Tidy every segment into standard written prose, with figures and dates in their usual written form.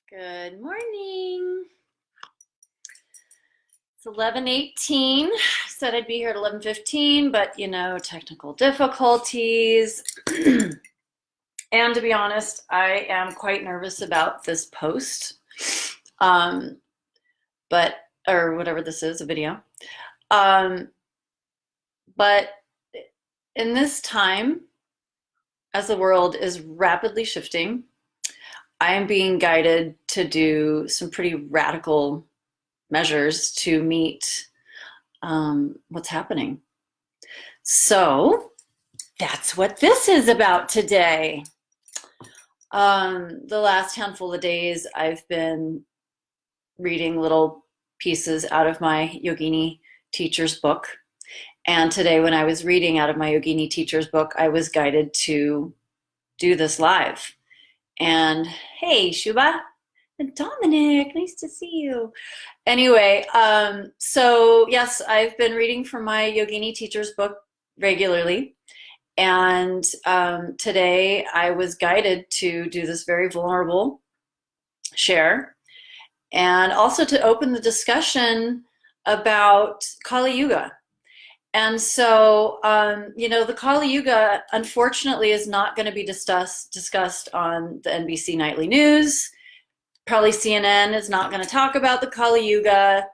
Good morning. It's 11:18. I said I'd be here at 11:15, but technical difficulties. And to be honest, I am quite nervous about this post. Or whatever this is, a video. But in this time, as the world is rapidly shifting, I am being guided to do some pretty radical measures to meet what's happening. So that's what this is about today. The last handful of days, I've been reading little pieces out of my Yogini teacher's book. And today, when I was reading out of my Yogini teacher's book, I was guided to do this live. And hey, Shuba and Dominic, nice to see you. Anyway, so yes, I've been reading from my Yogini teacher's book regularly. And today I was guided to do this very vulnerable share and also to open the discussion about Kali Yuga. And so, the Kali Yuga, unfortunately, is not going to be discussed on the NBC Nightly News. Probably CNN is not going to talk about the Kali Yuga.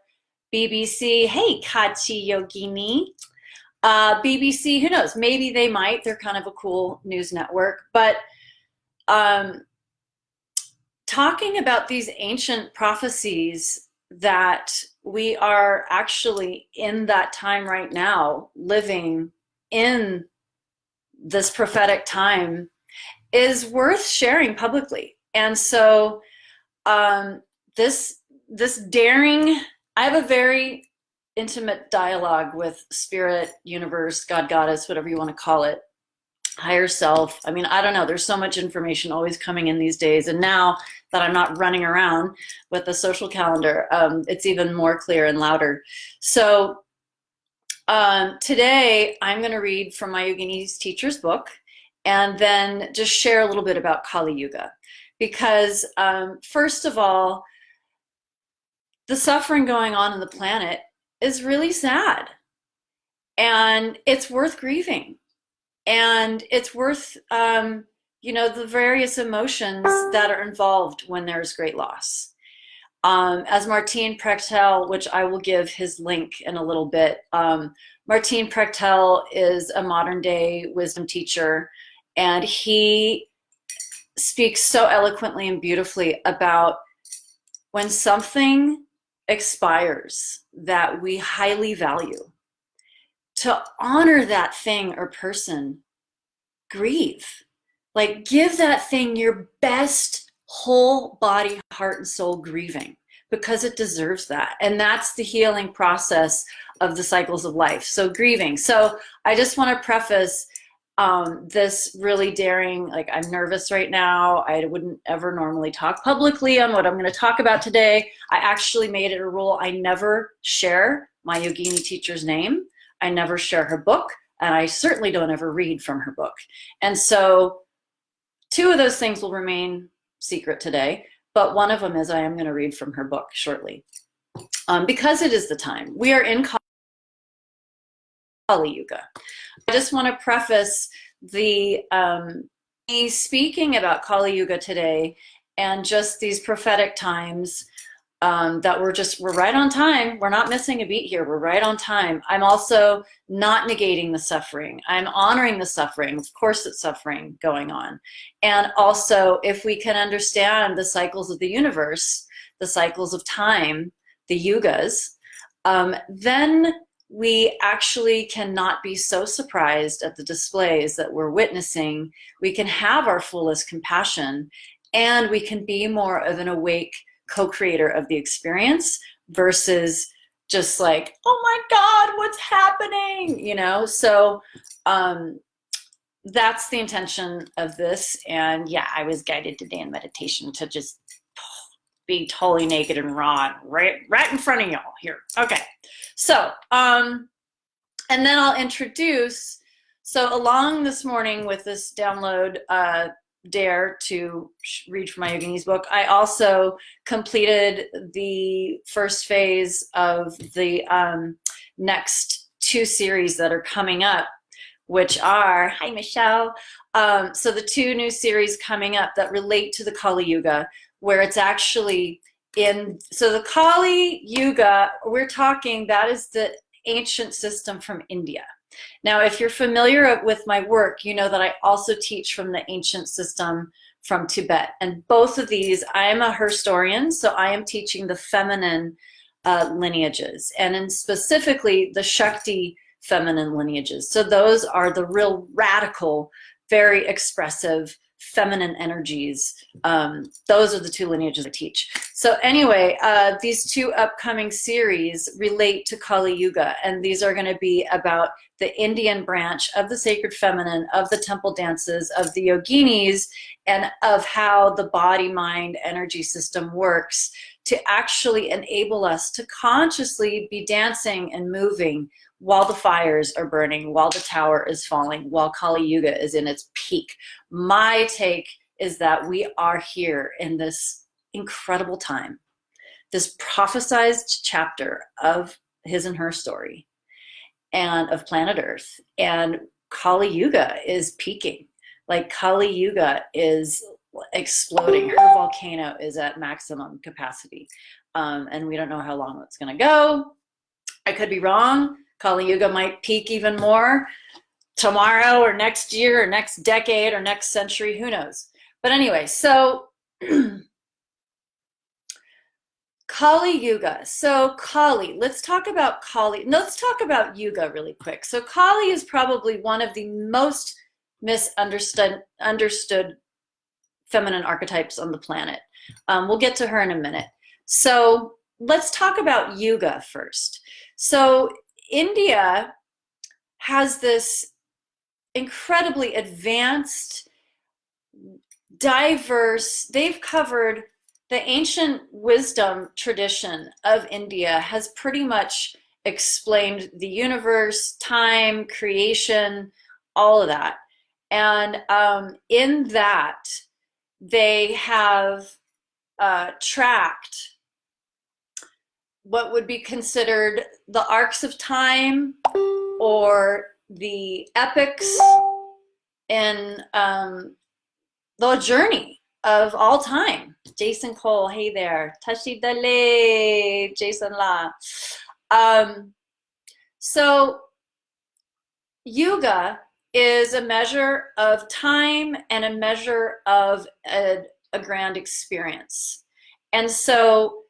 BBC, hey, Kachi Yogini. BBC, who knows? Maybe they might. They're kind of a cool news network. But talking about these ancient prophecies that we are actually in that time right now, living in this prophetic time, is worth sharing publicly. And so this daring, I have a very intimate dialogue with spirit, universe, God, goddess, whatever you want to call it, higher self. I mean, I don't know. There's so much information always coming in these days. And now that I'm not running around with the social calendar, it's even more clear and louder. So today I'm going to read from my Yogini's teacher's book and then just share a little bit about Kali Yuga. Because first of all, the suffering going on the planet is really sad. And it's worth grieving. And it's worth, the various emotions that are involved when there's great loss. As Martin Prechtel, which I will give his link in a little bit, Martin Prechtel is a modern day wisdom teacher, and he speaks so eloquently and beautifully about when something expires that we highly value, to honor that thing or person, grieve. Like, give that thing your best whole body, heart, and soul grieving, because it deserves that. And that's the healing process of the cycles of life. So grieving. So I just want to preface this really daring, like, I'm nervous right now. I wouldn't ever normally talk publicly on what I'm going to talk about today. I actually made it a rule. I never share my Yogini teacher's name. I never share her book, and I certainly don't ever read from her book. And so two of those things will remain secret today, but one of them is I am going to read from her book shortly. Because it is the time. We are in Kali Yuga. I just want to preface the me speaking about Kali Yuga today and just these prophetic times that we're right on time. We're not missing a beat here. We're right on time. I'm also not negating the suffering. I'm honoring the suffering. Of course, it's suffering going on. And also, if we can understand the cycles of the universe, the cycles of time, the yugas, then we actually cannot be so surprised at the displays that we're witnessing. We can have our fullest compassion, and we can be more of an awake co-creator of the experience versus just like, oh my God, what's happening? So that's the intention of this. And yeah, I was guided today in meditation to just be totally naked and raw right in front of y'all here. Okay. So, and then I'll introduce, so along this morning with this download, dare to read from my Yogini's book. I also completed the first phase of the next 2 series that are coming up, which are, hi Michelle, so the 2 new series coming up that relate to the Kali Yuga, where it's actually so the Kali Yuga, we're talking, that is the ancient system from India. Now, if you're familiar with my work, you know that I also teach from the ancient system from Tibet. And both of these, I am a historian, so I am teaching the feminine lineages, and in specifically the Shakti feminine lineages. So those are the real radical, very expressive feminine energies. Those are the 2 lineages I teach. So anyway, these 2 upcoming series relate to Kali Yuga, and these are going to be about the Indian branch of the sacred feminine, of the temple dances, of the yoginis, and of how the body-mind energy system works to actually enable us to consciously be dancing and moving while the fires are burning, while the tower is falling, while Kali Yuga is in its peak. My take is that we are here in this incredible time, this prophesized chapter of his and her story and of planet Earth. And Kali Yuga is peaking. Like, Kali Yuga is exploding. Her volcano is at maximum capacity. And we don't know how long that's going to go. I could be wrong. Kali Yuga might peak even more tomorrow or next year or next decade or next century, who knows. But anyway, so Kali Yuga. So Kali, let's talk about Kali. Let's talk about Yuga really quick. So Kali is probably one of the most misunderstood feminine archetypes on the planet. We'll get to her in a minute. So let's talk about Yuga first. So India has this incredibly advanced, diverse, they've covered the ancient wisdom tradition of India has pretty much explained the universe, time, creation, all of that. And in that, they have tracked what would be considered the arcs of time or the epics in the journey of all time. Jason Cole, hey there. Tashi Dale, Jason La. So Yuga is a measure of time and a measure of a grand experience. And so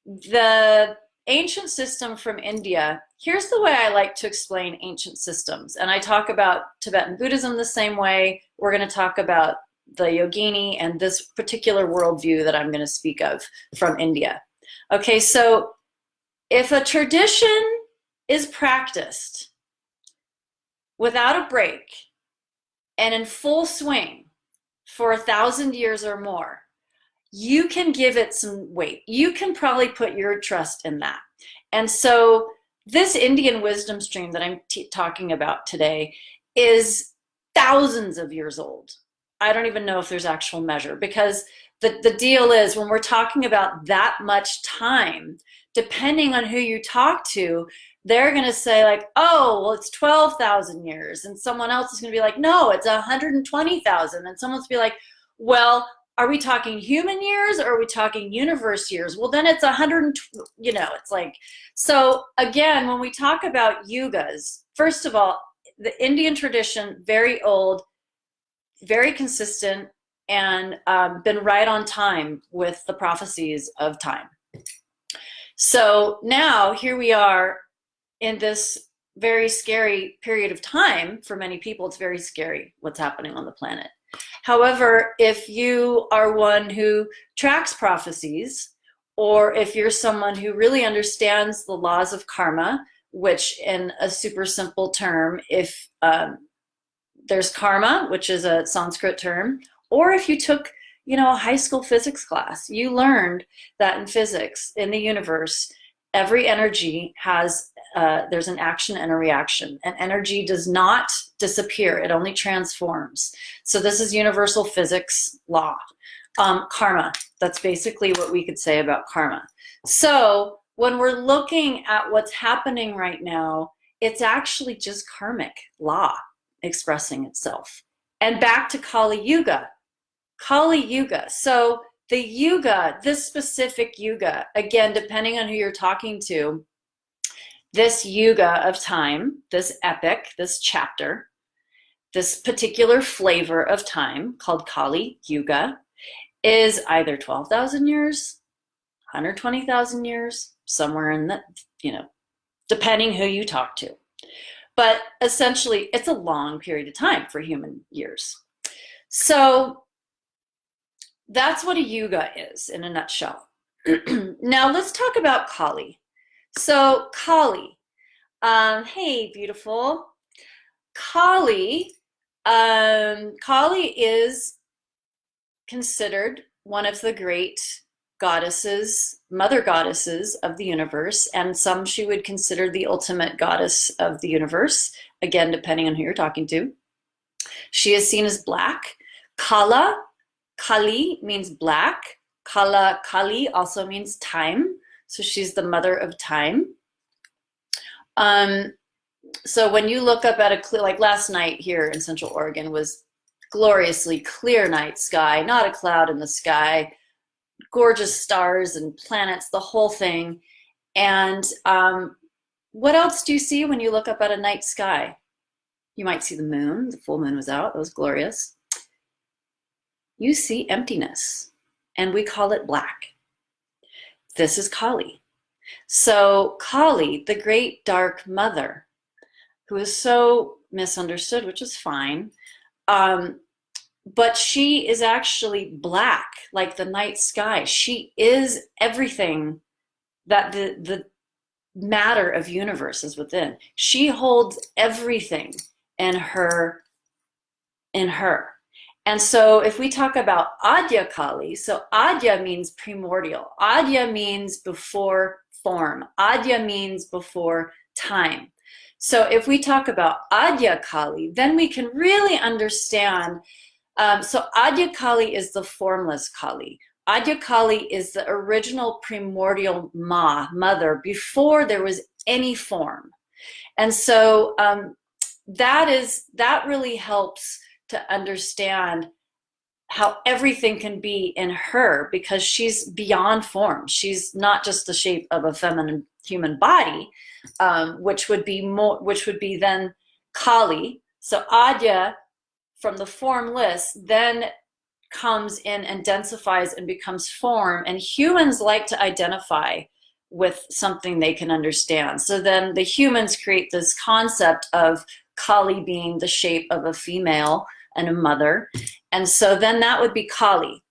the ancient system from India, here's the way I like to explain ancient systems. And I talk about Tibetan Buddhism the same way. We're going to talk about the Yogini and this particular worldview that I'm going to speak of from India. Okay, so if a tradition is practiced without a break and in full swing for 1,000 years or more, you can give it some weight. You can probably put your trust in that. And so this Indian wisdom stream that I'm talking about today is thousands of years old. I don't even know if there's actual measure, because the deal is, when we're talking about that much time, depending on who you talk to, they're going to say like, oh, well, it's 12,000 years. And someone else is going to be like, no, it's 120,000. And someone's be like, well, are we talking human years or are we talking universe years? Well, then it's 100, it's like, so again, when we talk about yugas, first of all, the Indian tradition, very old, very consistent, and been right on time with the prophecies of time. So now here we are in this very scary period of time. For many people, it's very scary what's happening on the planet. However, if you are one who tracks prophecies, or if you're someone who really understands the laws of karma, which in a super simple term, if there's karma, which is a Sanskrit term, or if you took, a high school physics class, you learned that in physics, in the universe, every energy has there's an action and a reaction, and energy does not disappear. It only transforms. So this is universal physics law. Karma, that's basically what we could say about karma. So when we're looking at what's happening right now, it's actually just karmic law expressing itself. And back to Kali Yuga. Kali Yuga. So the Yuga, this specific Yuga, again, depending on who you're talking to, this Yuga of time, this epic, this chapter, this particular flavor of time called Kali Yuga is either 12,000 years, 120,000 years, somewhere in the, depending who you talk to. But essentially, it's a long period of time for human years. So that's what a yuga is in a nutshell. Now let's talk about Kali. So Kali, hey, beautiful. Kali is considered one of the great goddesses, mother goddesses of the universe, and some she would consider the ultimate goddess of the universe, again, depending on who you're talking to. She is seen as black. Kali means black. Kali also means time. So she's the mother of time. So when you look up at like last night here in Central Oregon was gloriously clear night sky, not a cloud in the sky, gorgeous stars and planets, the whole thing. And what else do you see when you look up at a night sky? You might see the moon. The full moon was out. It was glorious. You see emptiness, and we call it black. This is Kali. So Kali, the great dark mother, who is so misunderstood, which is fine, but she is actually black, like the night sky. She is everything that the matter of universe is within. She holds everything in her. And so if we talk about Adya Kali, so Adya means primordial. Adya means before form. Adya means before time. So if we talk about Adya Kali, then we can really understand. So Adya Kali is the formless Kali. Adya Kali is the original primordial mother, before there was any form. And so that really helps to understand how everything can be in her, because she's beyond form. She's not just the shape of a feminine human body, which would be then Kali. So Adya, from the formless, then comes in and densifies and becomes form. And humans like to identify with something they can understand. So then the humans create this concept of Kali being the shape of a female and a mother. And so then that would be Kali.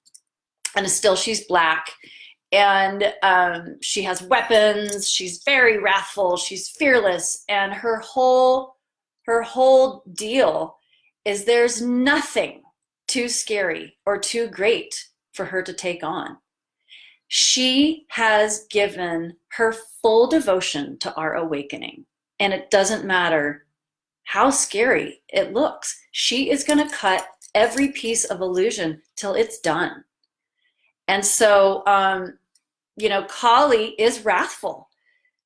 And still she's black. And she has weapons. She's very wrathful. She's fearless. And her whole deal is there's nothing too scary or too great for her to take on. She has given her full devotion to our awakening. And it doesn't matter how scary it looks. She is going to cut every piece of illusion till it's done. And so, Kali is wrathful.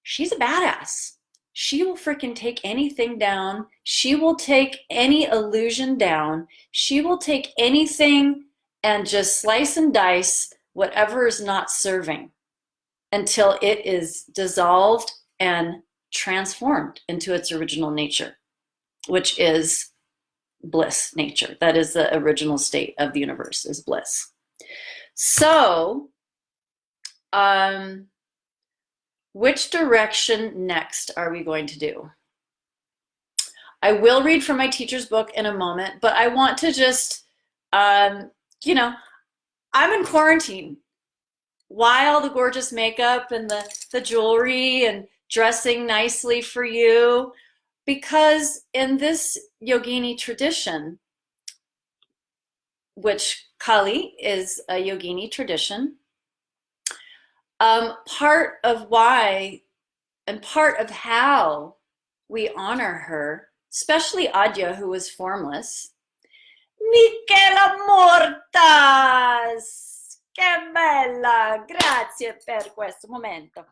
She's a badass. She will freaking take anything down. She will take any illusion down. She will take anything and just slice and dice whatever is not serving until it is dissolved and transformed into its original nature, which is bliss nature. That is the original state of the universe, is bliss. So, which direction next are we going to do? I will read from my teacher's book in a moment, but I want to just, I'm in quarantine. Why all the gorgeous makeup and the jewelry and dressing nicely for you? Because in this Yogini tradition, which Kali is a Yogini tradition, part of why And part of how we honor her, especially Adya, who was formless. Michela Mortas! Che bella! Grazie per questo momento.